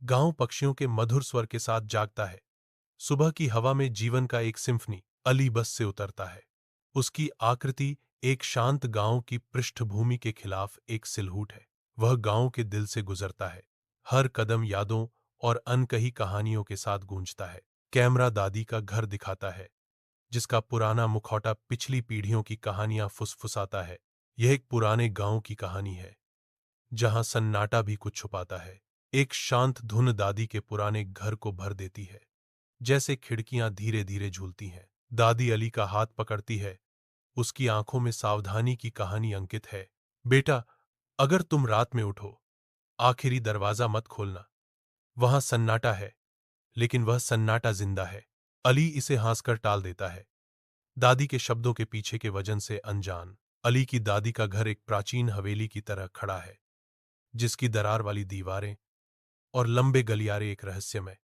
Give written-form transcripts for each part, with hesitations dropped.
गांव पक्षियों के मधुर स्वर के साथ जागता है। सुबह की हवा में जीवन का एक सिम्फनी। अली बस से उतरता है। उसकी आकृति एक शांत गांव की पृष्ठभूमि के खिलाफ एक सिलहूट है। वह गांव के दिल से गुजरता है। हर कदम यादों और अनकही कहानियों के साथ गूंजता है। कैमरा दादी का घर दिखाता है, जिसका पुराना मुखौटा पिछली पीढ़ियों की कहानियां फुसफुसाता है। यह एक पुराने गांव की कहानी है, जहां सन्नाटा भी कुछ छुपाता है। एक शांत धुन दादी के पुराने घर को भर देती है, जैसे खिड़कियां धीरे धीरे झूलती हैं। दादी अली का हाथ पकड़ती है। उसकी आंखों में सावधानी की कहानी अंकित है। बेटा, अगर तुम रात में उठो, आखिरी दरवाजा मत खोलना। वहां सन्नाटा है, लेकिन वह सन्नाटा जिंदा है। अली इसे हंसकर टाल देता है, दादी के शब्दों के पीछे के वजन से अनजान। अली की दादी का घर एक प्राचीन हवेली की तरह खड़ा है, जिसकी दरार वाली दीवारें और लंबे गलियारे एक रहस्यमय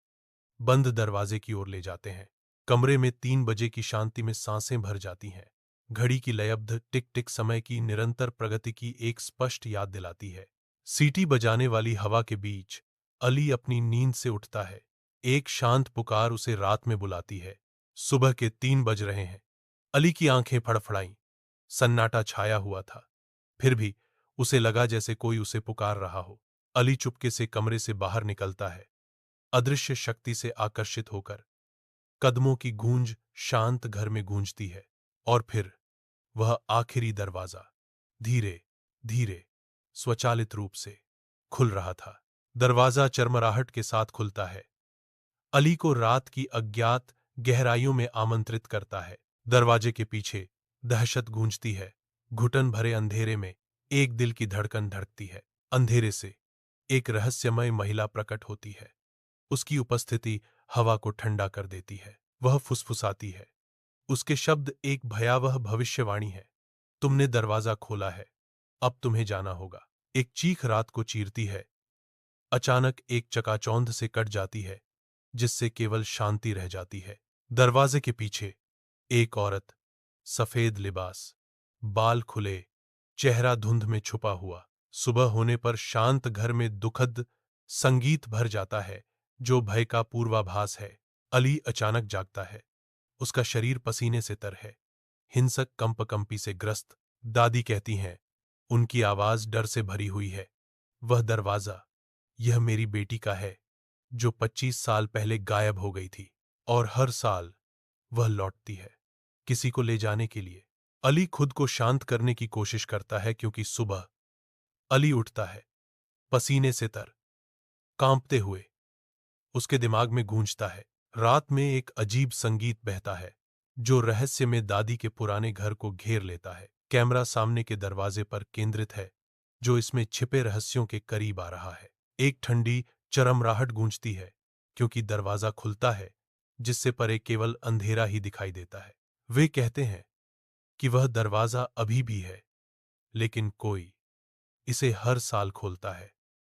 बंद दरवाजे की ओर ले जाते हैं। कमरे में 3 बजे की शांति में सांसें भर जाती हैं। घड़ी की लयबद्ध टिक टिक समय की निरंतर प्रगति की एक स्पष्ट याद दिलाती है। सीटी बजाने वाली हवा के बीच अली अपनी नींद से उठता है। एक शांत पुकार उसे रात में बुलाती है। सुबह के 3 बज रहे हैं। अली की आंखें फड़फड़ाईं। सन्नाटा छाया हुआ था, फिर भी उसे लगा जैसे कोई उसे पुकार रहा हो। अली चुपके से कमरे से बाहर निकलता है, अदृश्य शक्ति से आकर्षित होकर। कदमों की गूंज शांत घर में गूंजती है, और फिर वह आखिरी दरवाजा धीरे धीरे स्वचालित रूप से खुल रहा था। दरवाजा चरमराहट के साथ खुलता है, अली को रात की अज्ञात गहराइयों में आमंत्रित करता है। दरवाजे के पीछे दहशत गूंजती है। घुटन भरे अंधेरे में एक दिल की धड़कन धड़कती है। अंधेरे से एक रहस्यमय महिला प्रकट होती है। उसकी उपस्थिति हवा को ठंडा कर देती है। वह फुसफुसाती है। उसके शब्द एक भयावह भविष्यवाणी है। तुमने दरवाजा खोला है, अब तुम्हें जाना होगा। एक चीख रात को चीरती है, अचानक एक चकाचौंध से कट जाती है, जिससे केवल शांति रह जाती है। दरवाजे के पीछे एक औरत, सफेद लिबास, बाल खुले, चेहरा धुंध में छुपा हुआ। सुबह होने पर शांत घर में दुखद संगीत भर जाता है, जो भय का पूर्वाभास है। अली अचानक जागता है। उसका शरीर पसीने से तर है, हिंसक कंपकंपी से ग्रस्त। दादी कहती हैं, उनकी आवाज डर से भरी हुई है, वह दरवाजा, यह मेरी बेटी का है, जो 25 साल पहले गायब हो गई थी, और हर साल वह लौटती है, किसी को ले जाने के लिए। अली खुद को शांत करने की कोशिश करता है, क्योंकि सुबह अली उठता है, पसीने से तर, कांपते हुए। उसके दिमाग में गूंजता है, रात में एक अजीब संगीत बहता है, जो रहस्य में दादी के पुराने घर को घेर लेता है। कैमरा सामने के दरवाजे पर केंद्रित है, जो इसमें छिपे रहस्यों के करीब आ रहा है। एक ठंडी चरमराहट गूंजती है, क्योंकि दरवाजा खुलता है, जिससे परे केवल अंधेरा ही दिखाई देता है। वे कहते हैं कि वह दरवाजा अभी भी है, लेकिन कोई इसे हर साल खोलता है।